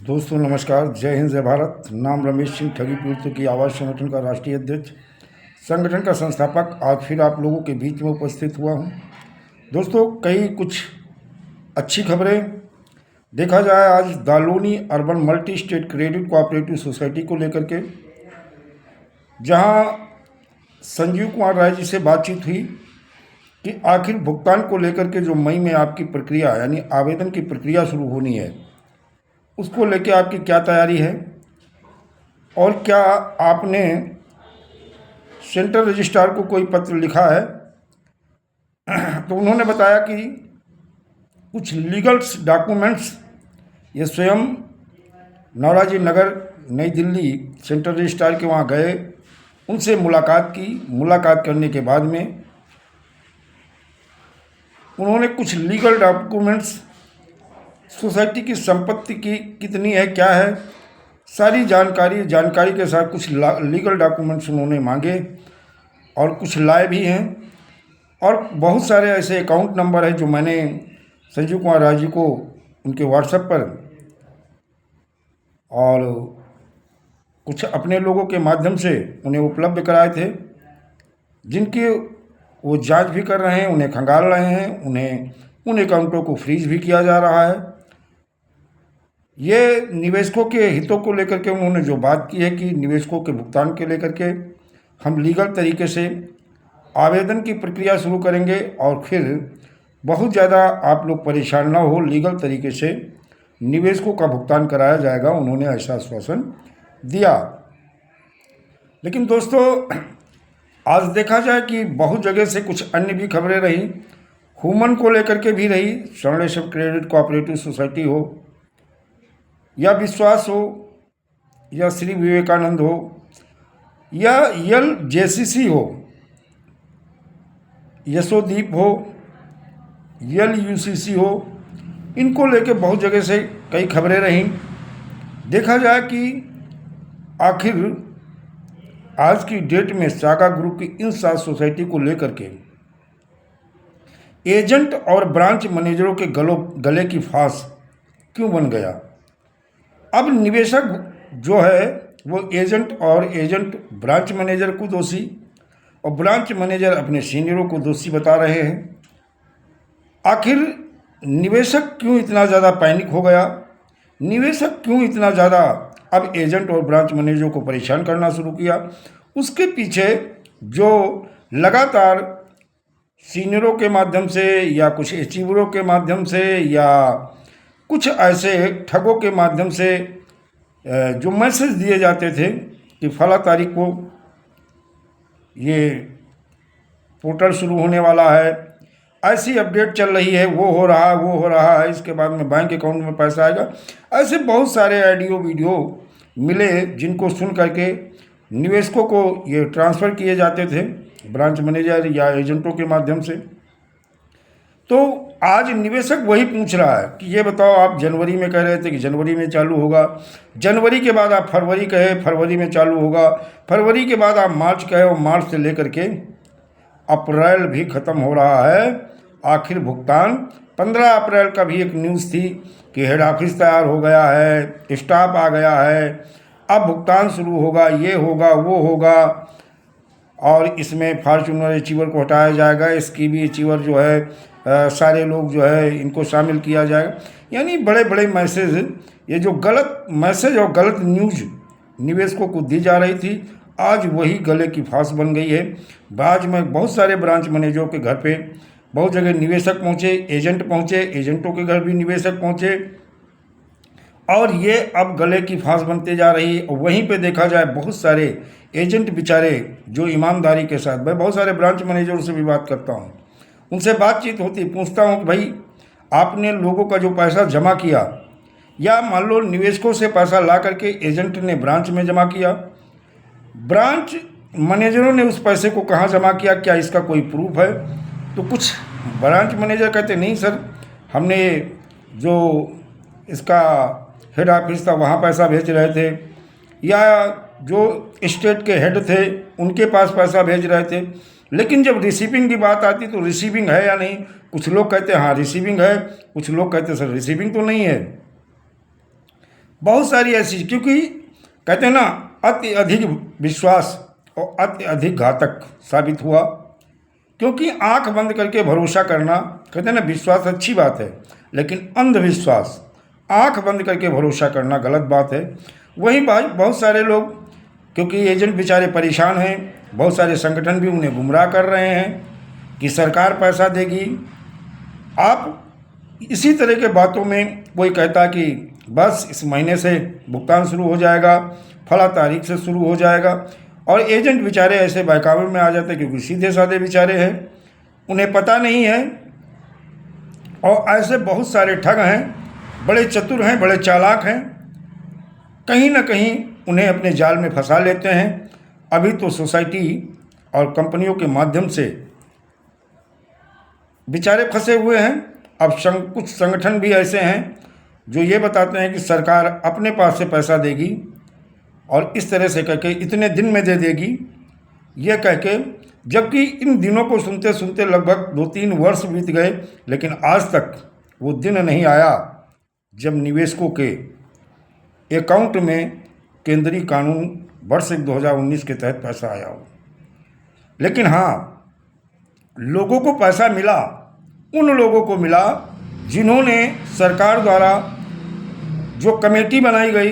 दोस्तों नमस्कार, जय हिंद जय भारत। नाम रमेश सिंह, ठगी पीड़ितों की आवाज़ संगठन का राष्ट्रीय अध्यक्ष, संगठन का संस्थापक आज फिर आप लोगों के बीच में उपस्थित हुआ हूं। दोस्तों कई कुछ अच्छी खबरें देखा जाए आज दालोनी urban multi state credit cooperative society को लेकर के, जहां संजीव कुमार राय जी से बातचीत हुई कि आखिर भुगतान को लेकर के जो मई में आपकी प्रक्रिया यानी आवेदन की प्रक्रिया शुरू होनी है, उसको लेके आपकी क्या तैयारी है और क्या आपने सेंट्रल रजिस्ट्रार को कोई पत्र लिखा है। तो उन्होंने बताया कि कुछ लीगल डॉक्यूमेंट्स ये स्वयं नौराजी नगर नई दिल्ली सेंट्रल रजिस्ट्रार के वहाँ गए, उनसे मुलाकात करने के बाद में उन्होंने कुछ लीगल डॉक्यूमेंट्स, सोसाइटी की संपत्ति की कितनी है, क्या है, सारी जानकारी के साथ कुछ लीगल डॉक्यूमेंट्स उन्होंने मांगे और कुछ लाए भी हैं। और बहुत सारे ऐसे अकाउंट नंबर हैं जो मैंने संजीव कुमार राय जी को उनके व्हाट्सएप पर और कुछ अपने लोगों के माध्यम से उन्हें उपलब्ध कराए थे, जिनकी वो जांच भी कर रहे हैं, उन्हें खंगाल रहे हैं, उन अकाउंटों को फ्रीज भी किया जा रहा है। ये निवेशकों के हितों को लेकर के उन्होंने जो बात की है कि निवेशकों के भुगतान के लेकर के हम लीगल तरीके से आवेदन की प्रक्रिया शुरू करेंगे और फिर बहुत ज़्यादा आप लोग परेशान ना हो, लीगल तरीके से निवेशकों का भुगतान कराया जाएगा, उन्होंने ऐसा आश्वासन दिया। लेकिन दोस्तों आज देखा जाए कि बहुत जगह से कुछ अन्य भी खबरें रही, ह्यूमन को लेकर के भी रही, स्वर्णेश्वर क्रेडिट कोऑपरेटिव सोसाइटी हो या विश्वास हो या श्री विवेकानंद हो या यल जेसीसी हो, यशोदीप हो, यल यूसीसी हो, इनको लेके बहुत जगह से कई खबरें रहीं। देखा जाए कि आखिर आज की डेट में सागा ग्रुप की इन 7 सोसाइटी को लेकर के एजेंट और ब्रांच मैनेजरों के गले की फांस क्यों बन गया। अब निवेशक जो है वो एजेंट ब्रांच मैनेजर को दोषी और ब्रांच मैनेजर अपने सीनियरों को दोषी बता रहे हैं। आखिर निवेशक क्यों इतना ज़्यादा पैनिक हो गया, निवेशक क्यों इतना ज़्यादा अब एजेंट और ब्रांच मैनेजरों को परेशान करना शुरू किया, उसके पीछे जो लगातार सीनियरों के माध्यम से या कुछ अचीवरों के माध्यम से या कुछ ऐसे ठगों के माध्यम से जो मैसेज दिए जाते थे कि फला तारीख को ये पोर्टल शुरू होने वाला है, ऐसी अपडेट चल रही है, वो हो रहा है, इसके बाद में बैंक अकाउंट में पैसा आएगा, ऐसे बहुत सारे ऑडियो वीडियो मिले जिनको सुन करके निवेशकों को ये ट्रांसफ़र किए जाते थे ब्रांच मैनेजर या एजेंटों के माध्यम से। तो आज निवेशक वही पूछ रहा है कि ये बताओ, आप जनवरी में कह रहे थे कि जनवरी में चालू होगा, जनवरी के बाद आप फरवरी कहे फरवरी में चालू होगा, फरवरी के बाद आप मार्च कहे और मार्च से लेकर के अप्रैल भी ख़त्म हो रहा है। आखिर भुगतान 15 अप्रैल का भी एक न्यूज़ थी कि हेड ऑफिस तैयार हो गया है, स्टाफ आ गया है, अब भुगतान शुरू होगा, ये होगा वो होगा और इसमें फॉर्च्यूनर अचीवर को हटाया जाएगा, इसकी भी अचीवर जो है सारे लोग जो है इनको शामिल किया जाएगा। यानी बड़े बड़े मैसेज, ये जो गलत मैसेज और गलत न्यूज़ निवेशकों को दी जा रही थी, आज वही गले की फांस बन गई है। बाद में बहुत सारे ब्रांच मैनेजरों के घर पे बहुत जगह निवेशक पहुँचे, एजेंट पहुँचे, एजेंटों के घर भी निवेशक पहुँचे और ये अब गले की फांस बनते जा रही है। वहीं पे देखा जाए बहुत सारे एजेंट बेचारे जो ईमानदारी के साथ, मैं बहुत सारे ब्रांच मैनेजरों से भी बात करता हूँ, उनसे बातचीत होती, पूछता हूँ कि भाई आपने लोगों का जो पैसा जमा किया या मान लो निवेशकों से पैसा ला करके एजेंट ने ब्रांच में जमा किया, ब्रांच मैनेजरों ने उस पैसे को कहाँ जमा किया, क्या इसका कोई प्रूफ है। तो कुछ ब्रांच मैनेजर कहते नहीं सर, हमने जो इसका हेड ऑफिस था वहाँ पैसा भेज रहे थे, या जो स्टेट के हेड थे उनके पास पैसा भेज रहे थे। लेकिन जब रिसीविंग की बात आती तो रिसीविंग है या नहीं, कुछ लोग कहते हैं हाँ रिसीविंग है, कुछ लोग कहते हैं सर रिसीविंग तो नहीं है। बहुत सारी ऐसी, क्योंकि कहते हैं ना अति अधिक विश्वास और अति अधिक घातक साबित हुआ। क्योंकि आंख बंद करके भरोसा करना, कहते हैं ना विश्वास अच्छी बात है, लेकिन अंधविश्वास आंख बंद करके भरोसा करना गलत बात है। वही बात बहुत सारे लोग, क्योंकि एजेंट बेचारे परेशान हैं, बहुत सारे संगठन भी उन्हें गुमराह कर रहे हैं कि सरकार पैसा देगी। आप इसी तरह के बातों में कोई कहता कि बस इस महीने से भुगतान शुरू हो जाएगा, फला तारीख से शुरू हो जाएगा, और एजेंट बेचारे ऐसे बहकावे में आ जाते हैं क्योंकि सीधे साधे बेचारे हैं, उन्हें पता नहीं है। और ऐसे बहुत सारे ठग हैं, बड़े चतुर हैं, बड़े चालाक हैं, कहीं ना कहीं उन्हें अपने जाल में फंसा लेते हैं। अभी तो सोसाइटी और कंपनियों के माध्यम से बेचारे फंसे हुए हैं। अब कुछ संगठन भी ऐसे हैं जो ये बताते हैं कि सरकार अपने पास से पैसा देगी और इस तरह से कह के इतने दिन में दे देगी, ये कह के, जबकि इन दिनों को सुनते सुनते लगभग 2-3 वर्ष बीत गए, लेकिन आज तक वो दिन नहीं आया जब निवेशकों के अकाउंट में केंद्रीय कानून वर्ष 2019 के तहत पैसा आया हो। लेकिन हाँ, लोगों को पैसा मिला, उन लोगों को मिला जिन्होंने सरकार द्वारा जो कमेटी बनाई गई,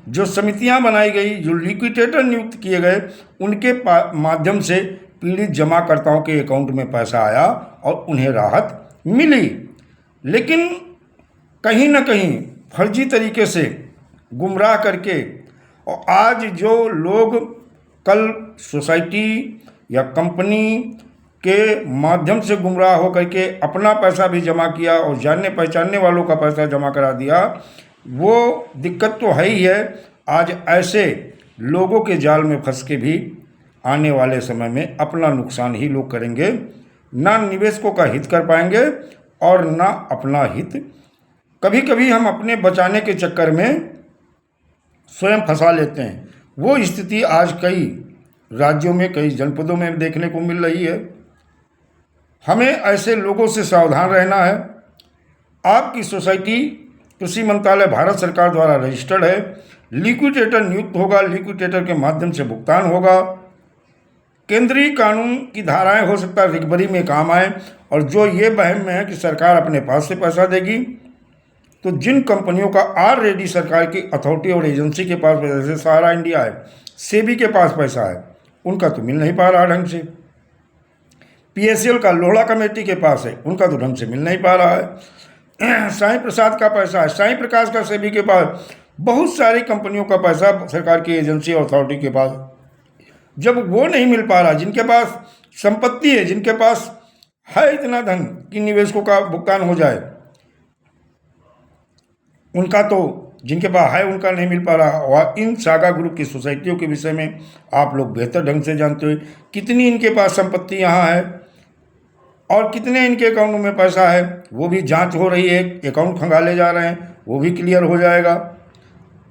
जो समितियां बनाई गई, जो लिक्विडेटर नियुक्त किए गए, उनके माध्यम से पीड़ित जमाकर्ताओं के अकाउंट में पैसा आया और उन्हें राहत मिली। लेकिन कहीं ना कहीं फर्जी तरीके से गुमराह करके, और आज जो लोग कल सोसाइटी या कंपनी के माध्यम से गुमराह होकर के अपना पैसा भी जमा किया और जानने पहचानने वालों का पैसा जमा करा दिया, वो दिक्कत तो है ही है। आज ऐसे लोगों के जाल में फंस के भी आने वाले समय में अपना नुकसान ही लोग करेंगे, ना निवेशकों का हित कर पाएंगे और ना अपना हित। कभी कभी हम अपने बचाने के चक्कर में स्वयं फंसा लेते हैं। वो स्थिति आज कई राज्यों में, कई जनपदों में देखने को मिल रही है। हमें ऐसे लोगों से सावधान रहना है। आपकी सोसाइटी कृषि मंत्रालय भारत सरकार द्वारा रजिस्टर्ड है, लिक्विडेटर नियुक्त होगा, लिक्विडेटर के माध्यम से भुगतान होगा। केंद्रीय कानून की धाराएं हो सकता है रिकवरी में काम आए। और जो ये वहम में है कि सरकार अपने पास से पैसा देगी, तो जिन कंपनियों का ऑलरेडी सरकार की अथॉरिटी और एजेंसी के पास, जैसे सहारा इंडिया है, सेबी के पास पैसा है, उनका तो मिल नहीं पा रहा ढंग से। पीएसएल का लोढ़ा कमेटी के पास है, उनका तो ढंग से मिल नहीं पा रहा है। साईं प्रसाद का पैसा है, साईं प्रकाश का सेबी के पास, बहुत सारी कंपनियों का पैसा सरकार की एजेंसी और अथॉरिटी के पास। जब वो नहीं मिल पा रहा, जिनके पास संपत्ति है, जिनके पास है इतना धन कि निवेशकों का भुगतान हो जाए, उनका तो, जिनके पास है उनका नहीं मिल पा रहा। और इन सागा ग्रुप की सोसाइटियों के विषय में आप लोग बेहतर ढंग से जानते हो, कितनी इनके पास संपत्ति यहाँ है और कितने इनके अकाउंट में पैसा है, वो भी जांच हो रही है। अकाउंट खंगाले जा रहे हैं, वो भी क्लियर हो जाएगा।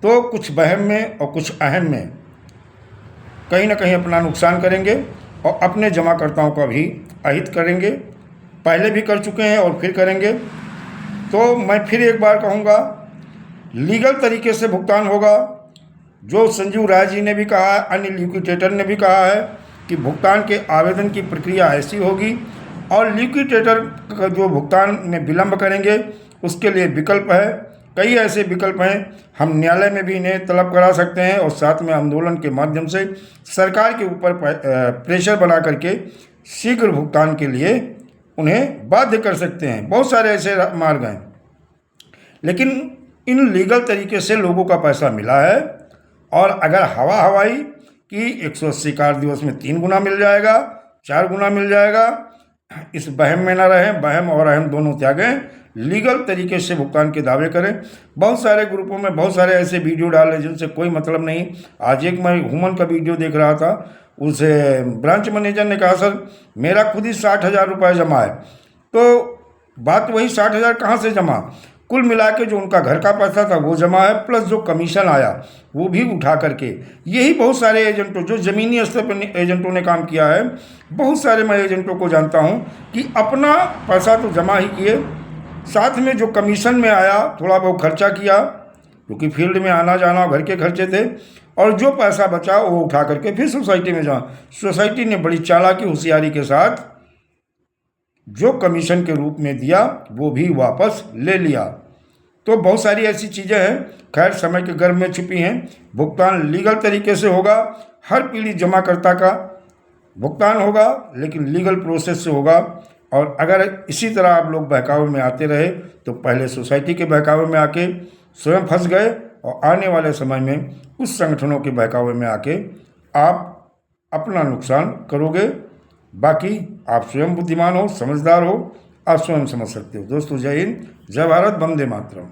तो कुछ वहम में और कुछ अहम में कहीं ना कहीं अपना नुकसान करेंगे और अपने जमाकर्ताओं का भी अहित करेंगे। पहले भी कर चुके हैं और फिर करेंगे। तो मैं फिर एक बार कहूँगा, लीगल तरीके से भुगतान होगा। जो संजीव राय जी ने भी कहा है, अन्य लिक्विडेटर ने भी कहा है कि भुगतान के आवेदन की प्रक्रिया ऐसी होगी, और लिक्विडेटर का जो भुगतान में विलंब करेंगे उसके लिए विकल्प है। कई ऐसे विकल्प हैं, हम न्यायालय में भी इन्हें तलब करा सकते हैं और साथ में आंदोलन के माध्यम से सरकार के ऊपर प्रेशर बना करके शीघ्र भुगतान के लिए उन्हें बाध्य कर सकते हैं। बहुत सारे ऐसे मार्ग हैं, लेकिन इन लीगल तरीके से लोगों का पैसा मिला है। और अगर हवाई कि 180 कार्य दिवस में 3 गुना मिल जाएगा, 4 गुना मिल जाएगा, इस वहम में ना रहें। वहम और अहम दोनों त्यागें, लीगल तरीके से भुगतान के दावे करें। बहुत सारे ग्रुपों में बहुत सारे ऐसे वीडियो डाले जिनसे कोई मतलब नहीं। आज एक मैं हुमन का वीडियो देख रहा था, उसे ब्रांच मैनेजर ने कहा, सर मेरा खुद ही 60,000 रुपये जमा है। तो बात वही 60,000 कहाँ से जमा, कुल मिला के जो उनका घर का पैसा था वो जमा है, प्लस जो कमीशन आया वो भी उठा करके। यही बहुत सारे एजेंटों, जो ज़मीनी स्तर पर एजेंटों ने काम किया है, बहुत सारे मैं एजेंटों को जानता हूँ कि अपना पैसा तो जमा ही किए, साथ में जो कमीशन में आया थोड़ा बहुत खर्चा किया, क्योंकि फील्ड में आना जाना घर के खर्चे थे, और जो पैसा बचा वो उठा करके फिर सोसाइटी में जा। सोसाइटी ने बड़ी चालाकी होशियारी के साथ जो कमीशन के रूप में दिया वो भी वापस ले लिया। तो बहुत सारी ऐसी चीज़ें हैं, खैर समय के गर्भ में छुपी हैं। भुगतान लीगल तरीके से होगा, हर पीढ़ी जमाकर्ता का भुगतान होगा, लेकिन लीगल प्रोसेस से होगा। और अगर इसी तरह आप लोग बहकावे में आते रहे तो पहले सोसाइटी के बहकावे में आके स्वयं फंस गए, और आने वाले समय में उस संगठनों के बहकावे में आके आप अपना नुकसान करोगे। बाकी आप स्वयं बुद्धिमान हो, समझदार हो, आप स्वयं समझ सकते हो। दोस्तों जय हिंद, जय भारत, वंदे मातरम।